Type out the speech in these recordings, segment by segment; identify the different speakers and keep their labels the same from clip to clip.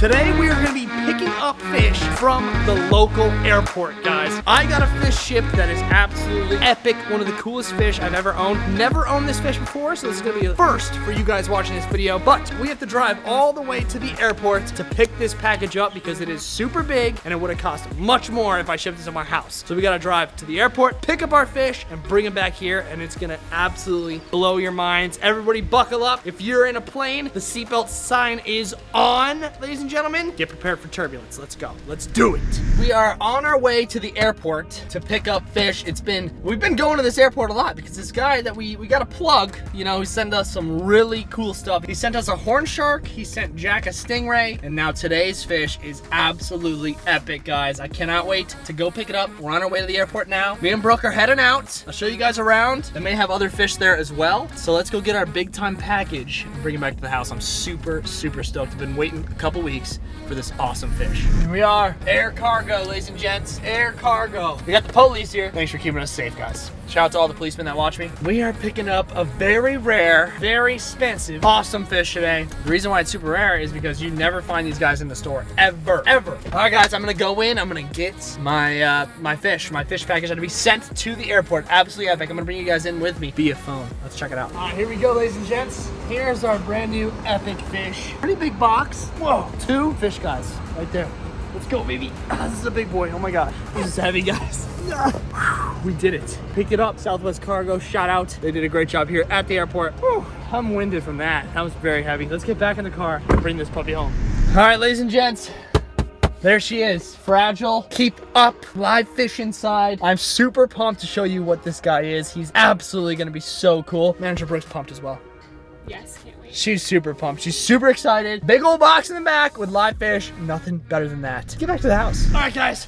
Speaker 1: Today we are going to be picking up fish from the local airport, guys. I got a fish ship that is absolutely epic. One of the coolest fish I've ever owned. Never owned this fish before, so this is going to be a first for you guys watching this video. But we have to drive all the way to the airport to pick this package up because it is super big and it would have cost much more if I shipped this to my house. So we got to drive to the airport, pick up our fish, and bring them back here, and it's going to absolutely blow your minds. Everybody buckle up. If you're in a plane, the seatbelt sign is on, ladies and gentlemen. Get prepared for turbulence. Let's go. Let's do it. We are on our way to the airport to pick up fish. We've been going to this airport a lot because this guy that we got a plug, you know, he sent us some really cool stuff. He sent us a horn shark, he sent Jack a stingray, and now today's fish is absolutely epic, guys. I cannot wait to go pick it up. We're on our way to the airport now. Me and Brooke are heading out. I'll show you guys around. They may have other fish there as well. So let's go get our big time package and bring it back to the house. I'm super stoked. I've been waiting a couple weeks for this awesome fish. Here we are, air cargo, ladies and gents, air cargo. We got the police here. Thanks for keeping us safe, guys. Shout out to all the policemen that watch me. We are picking up a very rare, very expensive, awesome fish today. The reason why it's super rare is because you never find these guys in the store, ever. All right, guys, I'm gonna go in. I'm gonna get my my fish package to be sent to the airport. Absolutely epic. I'm gonna bring you guys in with me via phone. Let's check it out. All right, here we go, ladies and gents. Here's our brand new epic fish. Pretty big box. Whoa, 2 fish guys right there. Let's go, baby. This is a big boy. Oh my gosh, this is heavy, guys. We did it. Picked it up. Southwest Cargo, shout out. They did a great job here at the airport. Whew, I'm winded from that. That was very heavy. Let's get back in the car and bring this puppy home. All right, ladies and gents. There she is, fragile, keep up, live fish inside. I'm super pumped to show you what this guy is. He's absolutely gonna be so cool. Manager Brooke's pumped as well.
Speaker 2: Yes, can't wait.
Speaker 1: She's super pumped. She's super excited. Big old box in the back with live fish. Nothing better than that. Let's get back to the house. All right, guys.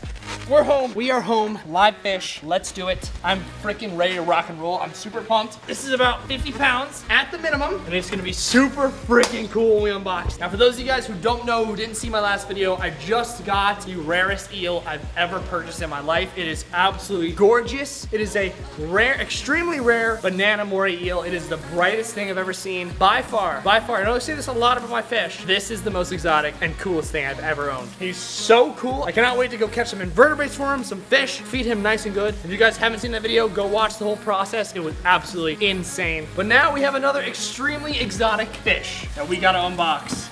Speaker 1: We're home. We are home. Live fish. Let's do it. I'm freaking ready to rock and roll. I'm super pumped. This is about 50 pounds at the minimum, and it's gonna be super freaking cool when we unbox. Now, for those of you guys who don't know, who didn't see my last video, I just got the rarest eel I've ever purchased in my life. It is absolutely gorgeous. It is a rare, extremely rare banana moray eel. It is the brightest thing I've ever seen. By far. I know I say this a lot about my fish. This is the most exotic and coolest thing I've ever owned. He's so cool. I cannot wait to go catch some invertebrates for him, some fish, feed him nice and good. If you guys haven't seen that video, go watch the whole process. It was absolutely insane. But now we have another extremely exotic fish that we gotta unbox.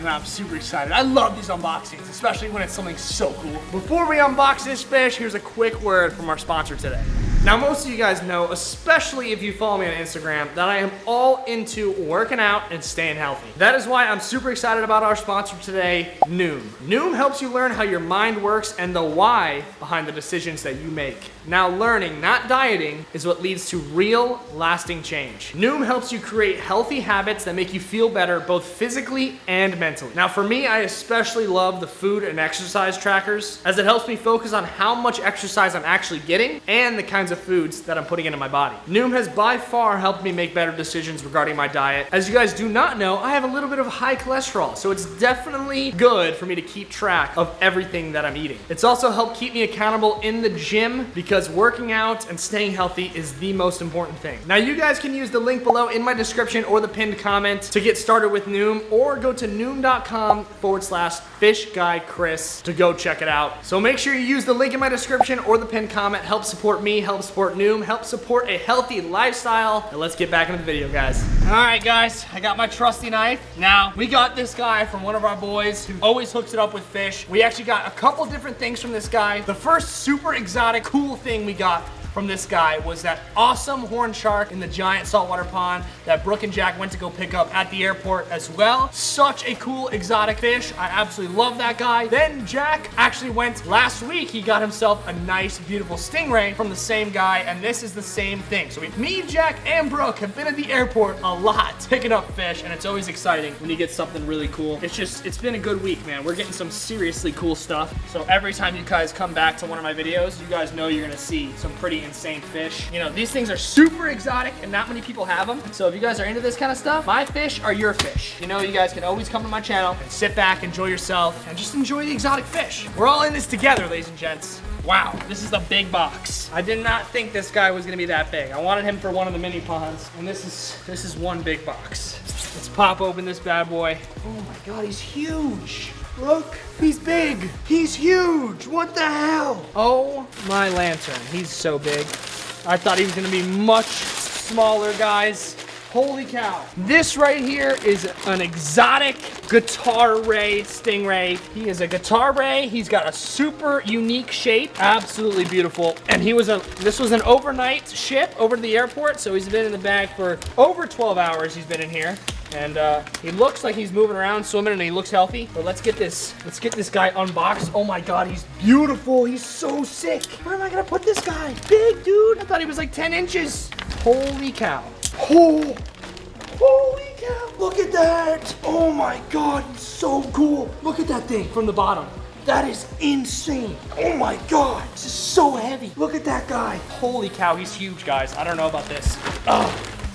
Speaker 1: And I'm super excited. I love these unboxings, especially when it's something so cool. Before we unbox this fish, here's a quick word from our sponsor today. Now, most of you guys know, especially if you follow me on Instagram, that I am all into working out and staying healthy. That is why I'm super excited about our sponsor today, Noom. Noom helps you learn how your mind works and the why behind the decisions that you make. Now, learning, not dieting, is what leads to real, lasting change. Noom helps you create healthy habits that make you feel better both physically and mentally. Now, for me, I especially love the food and exercise trackers, as it helps me focus on how much exercise I'm actually getting and the kinds of foods that I'm putting into my body. Noom has by far helped me make better decisions regarding my diet. As you guys do not know, I have a little bit of high cholesterol, so it's definitely good for me to keep track of everything that I'm eating. It's also helped keep me accountable in the gym because working out and staying healthy is the most important thing. Now, you guys can use the link below in my description or the pinned comment to get started with Noom, or go to noom.com/fishguychris to go check it out. So make sure you use the link in my description or the pinned comment. Help support me, help support Noom, help support a healthy lifestyle. And let's get back into the video, guys. All right, guys, I got my trusty knife. Now, we got this guy from one of our boys who always hooks it up with fish. We actually got a couple different things from this guy. The first super exotic, cool thing we got from this guy was that awesome horn shark in the giant saltwater pond that Brooke and Jack went to go pick up at the airport as well. Such a cool exotic fish. I absolutely love that guy. Then Jack actually went last week. He got himself a nice, beautiful stingray from the same guy, and this is the same thing. So me, Jack, and Brooke have been at the airport a lot picking up fish, and it's always exciting when you get something really cool. It's been a good week, man. We're getting some seriously cool stuff. So every time you guys come back to one of my videos, you guys know you're gonna see some pretty insane fish. You know, these things are super exotic and not many people have them. So if you guys are into this kind of stuff, my fish are your fish. You know, you guys can always come to my channel and sit back, enjoy yourself, and just enjoy the exotic fish. We're all in this together, ladies and gents. Wow, this is the big box. I did not think this guy was gonna be that big. I wanted him for one of the mini ponds, and this is one big box. Let's pop open this bad boy. Oh my God, he's huge. Look, he's big. He's huge. What the hell? Oh my lantern, he's so big. I thought he was gonna be much smaller, guys. Holy cow. This right here is an exotic guitar ray stingray. He is a guitar ray. He's got a super unique shape. Absolutely beautiful. And this was an overnight ship over to the airport. So he's been in the bag for over 12 hours. He's been in here. And he looks like he's moving around, swimming, and he looks healthy. But let's get this guy unboxed. Oh my God, he's beautiful. He's so sick. Where am I gonna put this guy? Big, dude. I thought he was like 10 inches. Holy cow. Oh, holy cow. Look at that. Oh my God, he's so cool. Look at that thing from the bottom. That is insane. Oh my God, this is so heavy. Look at that guy. Holy cow, he's huge, guys. I don't know about this.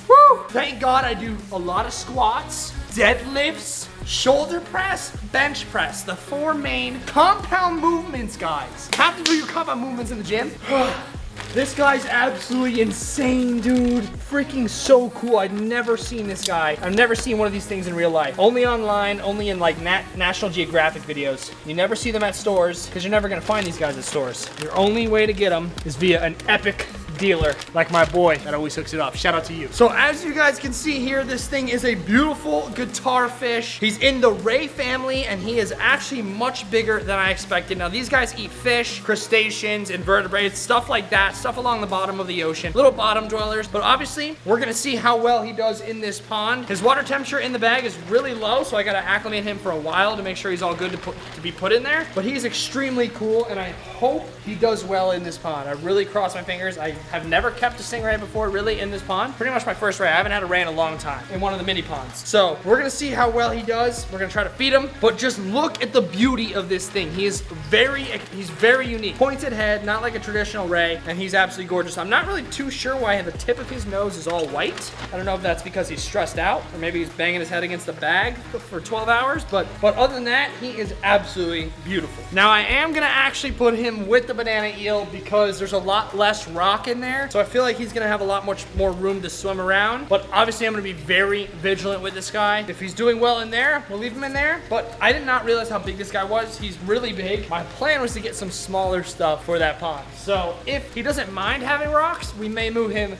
Speaker 1: Woo! Thank God I do a lot of squats, deadlifts, shoulder press, bench press. The 4 main compound movements, guys. Have to do your compound movements in the gym. This guy's absolutely insane, dude. Freaking so cool. I've never seen this guy. I've never seen one of these things in real life. Only online, only in like National Geographic videos. You never see them at stores because you're never gonna find these guys at stores. Your only way to get them is via an epic dealer like my boy that always hooks it up. Shout out to you. So as you guys can see here, this thing is a beautiful guitar fish. He's in the ray family and he is actually much bigger than I expected. Now these guys eat fish, crustaceans, invertebrates, stuff like that, stuff along the bottom of the ocean, little bottom dwellers. But obviously we're gonna see how well he does in this pond. His water temperature in the bag is really low, so I gotta acclimate him for a while to make sure he's all good to be put in there. But he's extremely cool and I hope he does well in this pond. I really cross my fingers. I have never kept a stingray before really in this pond. Pretty much my first ray. I haven't had a ray in a long time in one of the mini ponds. So we're gonna see how well he does. We're gonna try to feed him, but just look at the beauty of this thing. He's very unique. Pointed head, not like a traditional ray, and he's absolutely gorgeous. I'm not really too sure why the tip of his nose is all white. I don't know if that's because he's stressed out or maybe he's banging his head against the bag for 12 hours, but other than that, he is absolutely beautiful. Now I am gonna actually put him with the banana eel because there's a lot less rock in there. So I feel like he's gonna have a lot much more room to swim around. But obviously I'm gonna be very vigilant with this guy. If he's doing well in there, we'll leave him in there. But I did not realize how big this guy was. He's really big. My plan was to get some smaller stuff for that pond. So if he doesn't mind having rocks, we may move him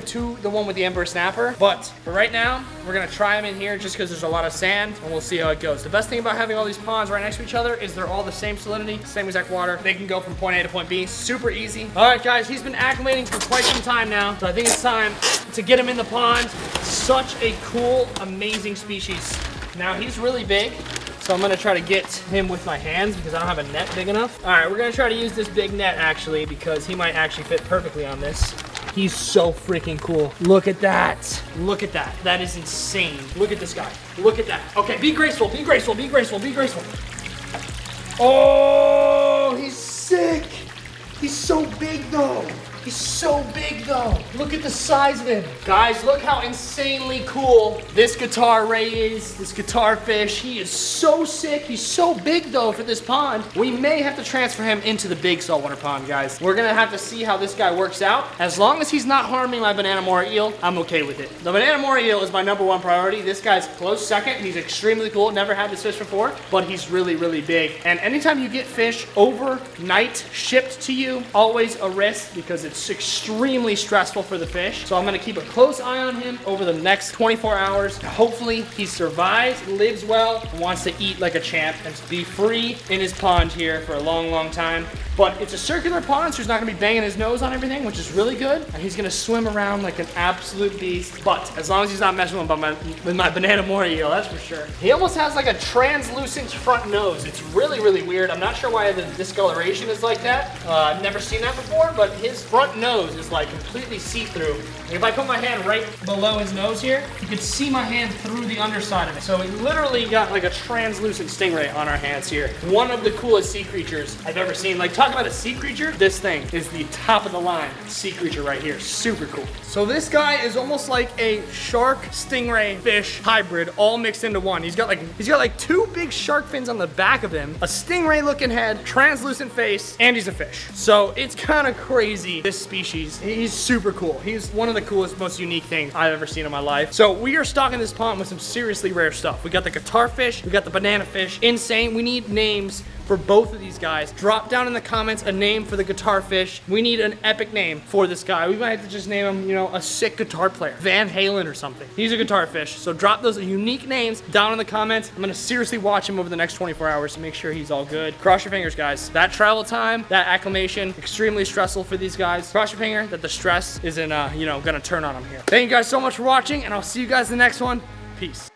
Speaker 1: to the one with the emperor snapper. But for right now, we're gonna try him in here just because there's a lot of sand and we'll see how it goes. The best thing about having all these ponds right next to each other is they're all the same salinity, same exact water. They can go from point A to point B, super easy. All right, guys, he's been acclimating for quite some time now, so I think it's time to get him in the pond. Such a cool, amazing species. Now he's really big, so I'm gonna try to get him with my hands because I don't have a net big enough. All right, we're gonna try to use this big net actually because he might actually fit perfectly on this. He's so freaking cool. Look at that. Look at that. That is insane. Look at this guy. Look at that. Okay, be graceful, be graceful, be graceful, be graceful. Oh, he's sick. He's so big though. He's so big though. Look at the size of him. Guys, look how insanely cool this guitar ray is, this guitar fish. He is so sick. He's so big though for this pond. We may have to transfer him into the big saltwater pond, guys. We're gonna have to see how this guy works out. As long as he's not harming my banana mora eel, I'm okay with it. The banana mora eel is my #1 priority. This guy's close second. He's extremely cool. Never had this fish before, but he's really, really big. And anytime you get fish overnight shipped to you, always a risk because it's extremely stressful for the fish. So I'm gonna keep a close eye on him over the next 24 hours. Hopefully he survives, lives well, and wants to eat like a champ and be free in his pond here for a long, long time. But it's a circular pond, so he's not gonna be banging his nose on everything, which is really good. And he's gonna swim around like an absolute beast. But as long as he's not messing with my banana mora eel, that's for sure. He almost has like a translucent front nose. It's really, really weird. I'm not sure why the discoloration is like that. I've never seen that before, but his front nose is like completely see-through. And if I put my hand right below his nose here, you can see my hand through the underside of it. So we literally got like a translucent stingray on our hands here. One of the coolest sea creatures I've ever seen. Like, talk about a sea creature, this thing is the top of the line sea creature right here. Super cool. So this guy is almost like a shark stingray fish hybrid all mixed into one. He's got like 2 big shark fins on the back of him, a stingray looking head, translucent face, and he's a fish. So it's kind of crazy. this species. He's super cool. He's one of the coolest, most unique things I've ever seen in my life. So we are stocking this pond with some seriously rare stuff. We got the guitar fish, we got the banana fish. Insane. We need names for both of these guys. Drop down in the comments a name for the guitar fish. We need an epic name for this guy. We might have to just name him, you know, a sick guitar player. Van Halen or something. He's a guitar fish. So drop those unique names down in the comments. I'm gonna seriously watch him over the next 24 hours to make sure he's all good. Cross your fingers, guys. That travel time, that acclimation, extremely stressful for these guys. Cross your finger that the stress isn't, you know, gonna turn on them here. Thank you guys so much for watching, and I'll see you guys in the next one. Peace.